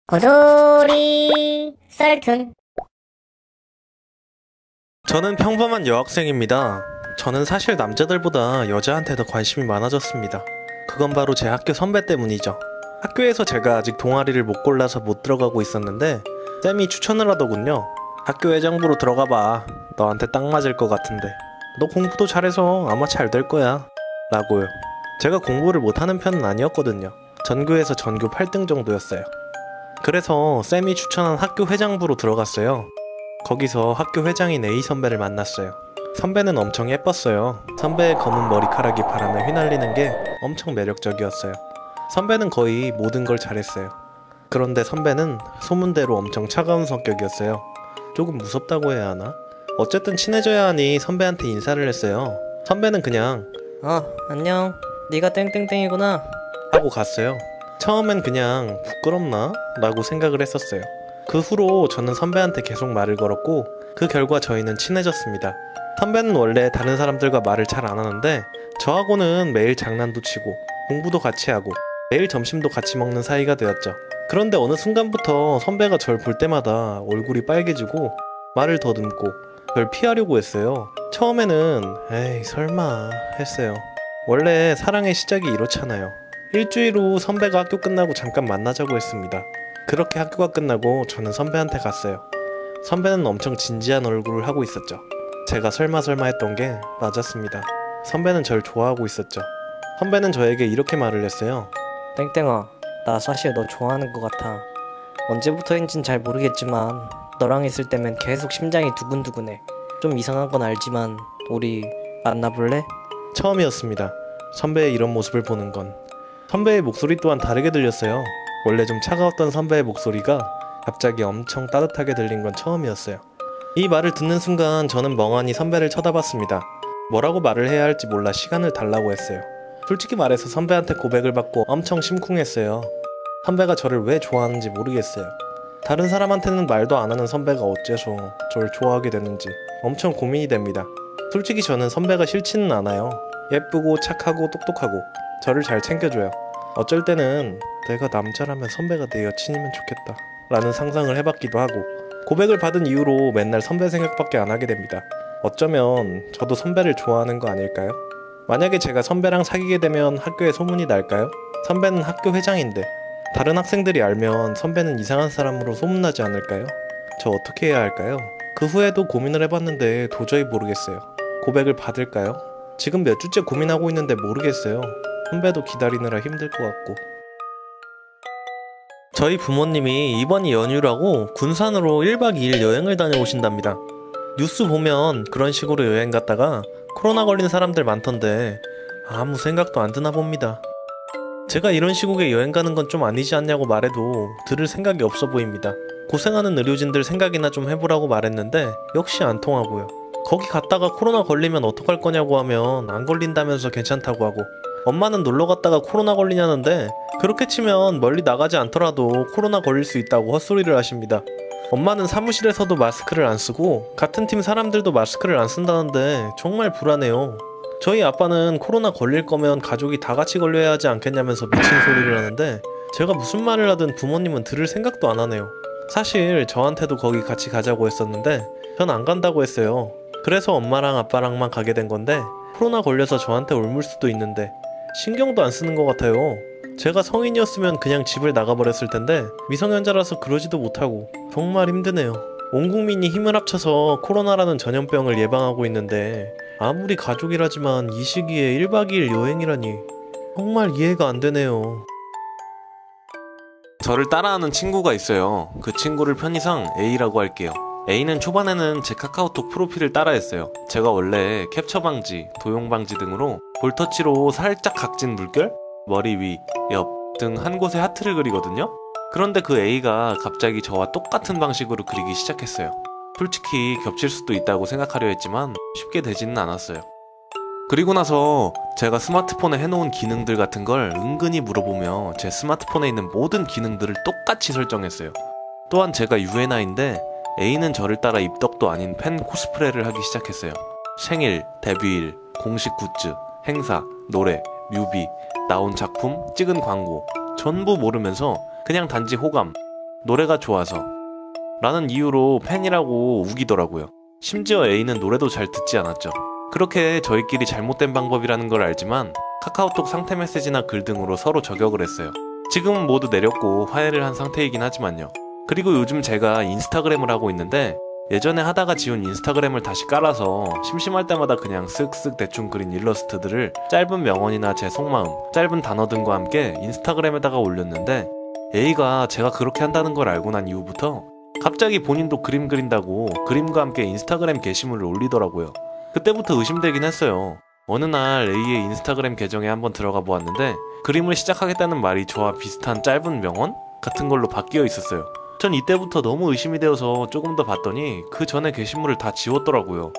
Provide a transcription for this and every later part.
고돌이 썰툰. 저는 평범한 여학생입니다. 저는 사실 남자들보다 여자한테 더 관심이 많아졌습니다. 그건 바로 제 학교 선배 때문이죠. 학교에서 제가 아직 동아리를 못 골라서 못 들어가고 있었는데 쌤이 추천을 하더군요. 학교 회장부로 들어가봐. 너한테 딱 맞을 것 같은데. 너 공부도 잘해서 아마 잘 될 거야. 라고요. 제가 공부를 못하는 편은 아니었거든요. 전교에서 전교 8등 정도였어요. 그래서 쌤이 추천한 학교 회장부로 들어갔어요. 거기서 학교 회장인 A 선배를 만났어요. 선배는 엄청 예뻤어요. 선배의 검은 머리카락이 바람에 휘날리는 게 엄청 매력적이었어요. 선배는 거의 모든 걸 잘했어요. 그런데 선배는 소문대로 엄청 차가운 성격이었어요. 조금 무섭다고 해야 하나? 어쨌든 친해져야 하니 선배한테 인사를 했어요. 선배는 그냥 안녕. 네가 땡땡땡이구나 하고 갔어요. 처음엔 그냥 부끄럽나? 라고 생각을 했었어요. 그 후로 저는 선배한테 계속 말을 걸었고 그 결과 저희는 친해졌습니다. 선배는 원래 다른 사람들과 말을 잘 안 하는데 저하고는 매일 장난도 치고 공부도 같이 하고 매일 점심도 같이 먹는 사이가 되었죠. 그런데 어느 순간부터 선배가 절 볼 때마다 얼굴이 빨개지고 말을 더듬고 절 피하려고 했어요. 처음에는 에이 설마 했어요. 원래 사랑의 시작이 이렇잖아요. 일주일 후 선배가 학교 끝나고 잠깐 만나자고 했습니다. 그렇게 학교가 끝나고 저는 선배한테 갔어요. 선배는 엄청 진지한 얼굴을 하고 있었죠. 제가 설마 했던 게 맞았습니다. 선배는 절 좋아하고 있었죠. 선배는 저에게 이렇게 말을 했어요. 땡땡아, 나 사실 너 좋아하는 것 같아. 언제부터인진 잘 모르겠지만 너랑 있을 때면 계속 심장이 두근두근해. 좀 이상한 건 알지만 우리 만나볼래? 처음이었습니다. 선배의 이런 모습을 보는 건. 선배의 목소리 또한 다르게 들렸어요. 원래 좀 차가웠던 선배의 목소리가 갑자기 엄청 따뜻하게 들린 건 처음이었어요. 이 말을 듣는 순간 저는 멍하니 선배를 쳐다봤습니다. 뭐라고 말을 해야 할지 몰라 시간을 달라고 했어요. 솔직히 말해서 선배한테 고백을 받고 엄청 심쿵했어요. 선배가 저를 왜 좋아하는지 모르겠어요. 다른 사람한테는 말도 안 하는 선배가 어째서 저를 좋아하게 되는지 엄청 고민이 됩니다. 솔직히 저는 선배가 싫지는 않아요. 예쁘고 착하고 똑똑하고 저를 잘 챙겨줘요. 어쩔 때는 내가 남자라면 선배가 내 여친이면 좋겠다 라는 상상을 해봤기도 하고 고백을 받은 이후로 맨날 선배 생각밖에 안 하게 됩니다. 어쩌면 저도 선배를 좋아하는 거 아닐까요? 만약에 제가 선배랑 사귀게 되면 학교에 소문이 날까요? 선배는 학교 회장인데 다른 학생들이 알면 선배는 이상한 사람으로 소문나지 않을까요? 저 어떻게 해야 할까요? 그 후에도 고민을 해봤는데 도저히 모르겠어요. 고백을 받을까요? 지금 몇 주째 고민하고 있는데 모르겠어요. 선배도 기다리느라 힘들 것 같고. 저희 부모님이 이번이 연휴라고 군산으로 1박 2일 여행을 다녀오신답니다. 뉴스 보면 그런 식으로 여행 갔다가 코로나 걸린 사람들 많던데 아무 생각도 안 드나 봅니다. 제가 이런 시국에 여행 가는 건 좀 아니지 않냐고 말해도 들을 생각이 없어 보입니다. 고생하는 의료진들 생각이나 좀 해보라고 말했는데 역시 안 통하고요. 거기 갔다가 코로나 걸리면 어떡할 거냐고 하면 안 걸린다면서 괜찮다고 하고 엄마는 놀러 갔다가 코로나 걸리냐는데 그렇게 치면 멀리 나가지 않더라도 코로나 걸릴 수 있다고 헛소리를 하십니다. 엄마는 사무실에서도 마스크를 안 쓰고 같은 팀 사람들도 마스크를 안 쓴다는데 정말 불안해요. 저희 아빠는 코로나 걸릴 거면 가족이 다 같이 걸려야 하지 않겠냐면서 미친 소리를 하는데 제가 무슨 말을 하든 부모님은 들을 생각도 안 하네요. 사실 저한테도 거기 같이 가자고 했었는데 전 안 간다고 했어요. 그래서 엄마랑 아빠랑만 가게 된 건데 코로나 걸려서 저한테 옮을 수도 있는데 신경도 안 쓰는 것 같아요. 제가 성인이었으면 그냥 집을 나가버렸을 텐데 미성년자라서 그러지도 못하고 정말 힘드네요. 온 국민이 힘을 합쳐서 코로나라는 전염병을 예방하고 있는데 아무리 가족이라지만 이 시기에 1박 2일 여행이라니 정말 이해가 안 되네요. 저를 따라하는 친구가 있어요. 그 친구를 편의상 A라고 할게요. A는 초반에는 제 카카오톡 프로필을 따라했어요. 제가 원래 캡처 방지, 도용 방지 등으로 볼터치로 살짝 각진 물결, 머리 위, 옆 등 한 곳에 하트를 그리거든요. 그런데 그 A가 갑자기 저와 똑같은 방식으로 그리기 시작했어요. 솔직히 겹칠 수도 있다고 생각하려 했지만 쉽게 되지는 않았어요. 그리고 나서 제가 스마트폰에 해놓은 기능들 같은 걸 은근히 물어보며 제 스마트폰에 있는 모든 기능들을 똑같이 설정했어요. 또한 제가 UNI인데 A는 저를 따라 입덕도 아닌 팬 코스프레를 하기 시작했어요. 생일, 데뷔일, 공식 굿즈, 행사, 노래, 뮤비, 나온 작품, 찍은 광고 전부 모르면서 그냥 단지 호감, 노래가 좋아서 라는 이유로 팬이라고 우기더라고요. 심지어 A는 노래도 잘 듣지 않았죠. 그렇게 저희끼리 잘못된 방법이라는 걸 알지만 카카오톡 상태 메시지나 글 등으로 서로 저격을 했어요. 지금은 모두 내렸고 화해를 한 상태이긴 하지만요. 그리고 요즘 제가 인스타그램을 하고 있는데 예전에 하다가 지운 인스타그램을 다시 깔아서 심심할 때마다 그냥 쓱쓱 대충 그린 일러스트들을 짧은 명언이나 제 속마음, 짧은 단어 등과 함께 인스타그램에다가 올렸는데 A가 제가 그렇게 한다는 걸 알고 난 이후부터 갑자기 본인도 그림 그린다고 그림과 함께 인스타그램 게시물을 올리더라고요. 그때부터 의심되긴 했어요. 어느 날 A의 인스타그램 계정에 한번 들어가 보았는데 그림을 시작하겠다는 말이 저와 비슷한 짧은 명언 같은 걸로 바뀌어 있었어요. 전 이때부터 너무 의심이 되어서 조금 더 봤더니 그 전에 게시물을 다 지웠더라고요.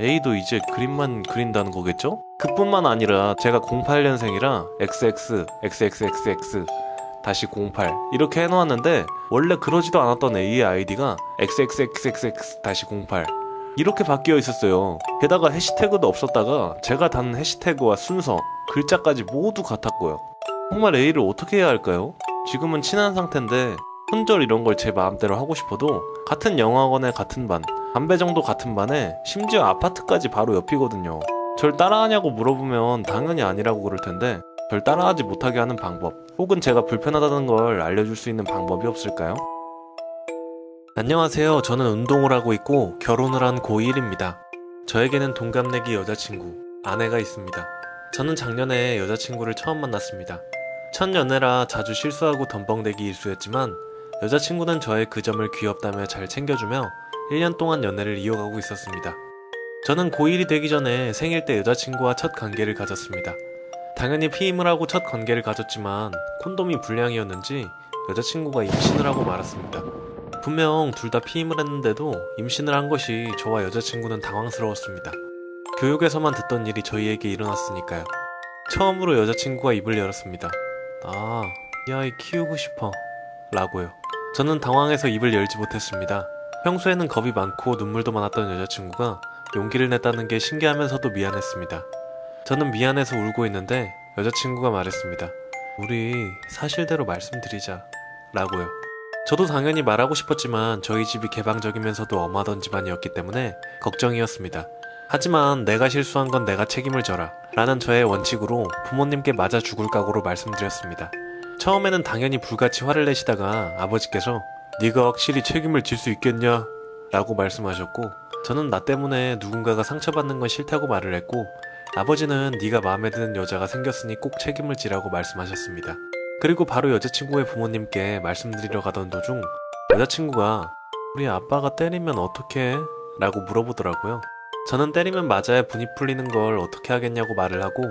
A도 이제 그림만 그린다는 거겠죠? 그뿐만 아니라 제가 08년생이라 XX, XXXX 다시 08 이렇게 해놓았는데 원래 그러지도 않았던 A의 아이디가 XXXXX 다시 08 이렇게 바뀌어 있었어요. 게다가 해시태그도 없었다가 제가 단 해시태그와 순서, 글자까지 모두 같았고요. 정말 A를 어떻게 해야 할까요? 지금은 친한 상태인데 손절 이런 걸 제 마음대로 하고 싶어도 같은 영어학원에 같은 반, 담배 정도 같은 반에 심지어 아파트까지 바로 옆이거든요. 절 따라하냐고 물어보면 당연히 아니라고 그럴 텐데 절 따라하지 못하게 하는 방법 혹은 제가 불편하다는 걸 알려줄 수 있는 방법이 없을까요? 안녕하세요. 저는 운동을 하고 있고 결혼을 한 고1입니다. 저에게는 동갑내기 여자친구, 아내가 있습니다. 저는 작년에 여자친구를 처음 만났습니다. 첫 연애라 자주 실수하고 덤벙대기 일수였지만 여자친구는 저의 그 점을 귀엽다며 잘 챙겨주며 1년 동안 연애를 이어가고 있었습니다. 저는 고1이 되기 전에 생일 때 여자친구와 첫 관계를 가졌습니다. 당연히 피임을 하고 첫 관계를 가졌지만 콘돔이 불량이었는지 여자친구가 임신을 하고 말았습니다. 분명 둘 다 피임을 했는데도 임신을 한 것이 저와 여자친구는 당황스러웠습니다. 교육에서만 듣던 일이 저희에게 일어났으니까요. 처음으로 여자친구가 입을 열었습니다. 아, 이 아이 키우고 싶어 라고요. 저는 당황해서 입을 열지 못했습니다. 평소에는 겁이 많고 눈물도 많았던 여자친구가 용기를 냈다는 게 신기하면서도 미안했습니다. 저는 미안해서 울고 있는데 여자친구가 말했습니다. 우리 사실대로 말씀드리자 라고요. 저도 당연히 말하고 싶었지만 저희 집이 개방적이면서도 엄하던 집안이었기 때문에 걱정이었습니다. 하지만 내가 실수한 건 내가 책임을 져라 라는 저의 원칙으로 부모님께 맞아 죽을 각오로 말씀드렸습니다. 처음에는 당연히 불같이 화를 내시다가 아버지께서 네가 확실히 책임을 질 수 있겠냐 라고 말씀하셨고 저는 나 때문에 누군가가 상처받는 건 싫다고 말을 했고 아버지는 네가 마음에 드는 여자가 생겼으니 꼭 책임을 지라고 말씀하셨습니다. 그리고 바로 여자친구의 부모님께 말씀드리러 가던 도중 여자친구가 우리 아빠가 때리면 어떡해? 라고 물어보더라고요. 저는 때리면 맞아야 분이 풀리는 걸 어떻게 하겠냐고 말을 하고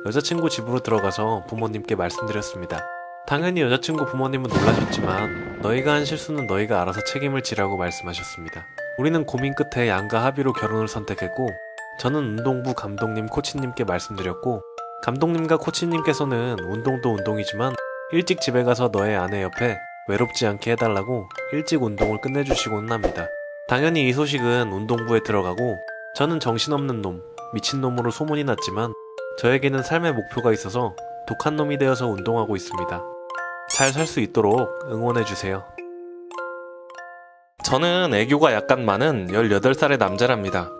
여자친구 집으로 들어가서 부모님께 말씀드렸습니다. 당연히 여자친구 부모님은 놀라셨지만 너희가 한 실수는 너희가 알아서 책임을 지라고 말씀하셨습니다. 우리는 고민 끝에 양가 합의로 결혼을 선택했고 저는 운동부 감독님 코치님께 말씀드렸고 감독님과 코치님께서는 운동도 운동이지만 일찍 집에 가서 너의 아내 옆에 외롭지 않게 해달라고 일찍 운동을 끝내주시고는 합니다. 당연히 이 소식은 운동부에 들어가고 저는 정신없는 놈, 미친놈으로 소문이 났지만 저에게는 삶의 목표가 있어서 독한 놈이 되어서 운동하고 있습니다. 잘 살 수 있도록 응원해주세요. 저는 애교가 약간 많은 18살의 남자랍니다.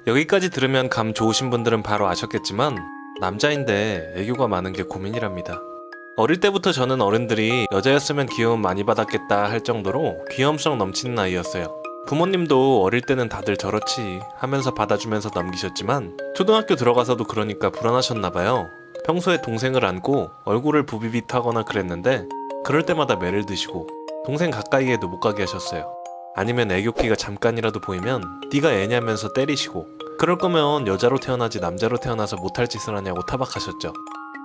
여기까지 들으면 감 좋으신 분들은 바로 아셨겠지만 남자인데 애교가 많은 게 고민이랍니다. 어릴 때부터 저는 어른들이 여자였으면 귀여움 많이 받았겠다 할 정도로 귀염성 넘치는 아이였어요. 부모님도 어릴 때는 다들 저렇지 하면서 받아주면서 넘기셨지만 초등학교 들어가서도 그러니까 불안하셨나봐요. 평소에 동생을 안고 얼굴을 부비빗하거나 그랬는데 그럴 때마다 매를 드시고 동생 가까이에도 못 가게 하셨어요. 아니면 애교기가 잠깐이라도 보이면 네가 애냐면서 때리시고 그럴 거면 여자로 태어나지 남자로 태어나서 못할 짓을 하냐고 타박하셨죠.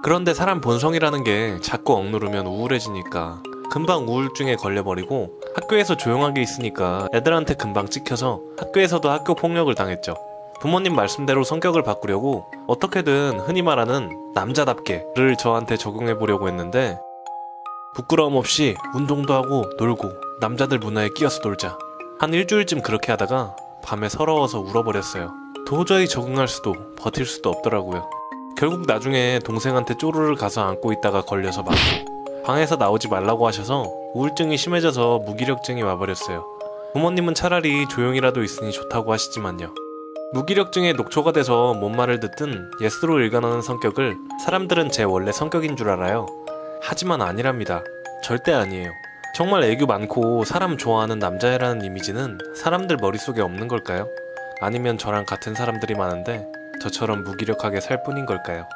그런데 사람 본성이라는 게 자꾸 억누르면 우울해지니까 금방 우울증에 걸려버리고 학교에서 조용하게 있으니까 애들한테 금방 찍혀서 학교에서도 학교 폭력을 당했죠. 부모님 말씀대로 성격을 바꾸려고 어떻게든 흔히 말하는 남자답게를 저한테 적용해보려고 했는데 부끄러움 없이 운동도 하고 놀고 남자들 문화에 끼어서 놀자. 한 일주일쯤 그렇게 하다가 밤에 서러워서 울어버렸어요. 도저히 적응할 수도 버틸 수도 없더라고요. 결국 나중에 동생한테 쪼르르 가서 안고 있다가 걸려서 맞고 방에서 나오지 말라고 하셔서 우울증이 심해져서 무기력증이 와버렸어요. 부모님은 차라리 조용히라도 있으니 좋다고 하시지만요. 무기력증에 녹초가 돼서 뭔 말을 듣든 예스로 일관하는 성격을 사람들은 제 원래 성격인 줄 알아요. 하지만 아니랍니다. 절대 아니에요. 정말 애교 많고 사람 좋아하는 남자애라는 이미지는 사람들 머릿속에 없는 걸까요? 아니면 저랑 같은 사람들이 많은데 저처럼 무기력하게 살 뿐인 걸까요?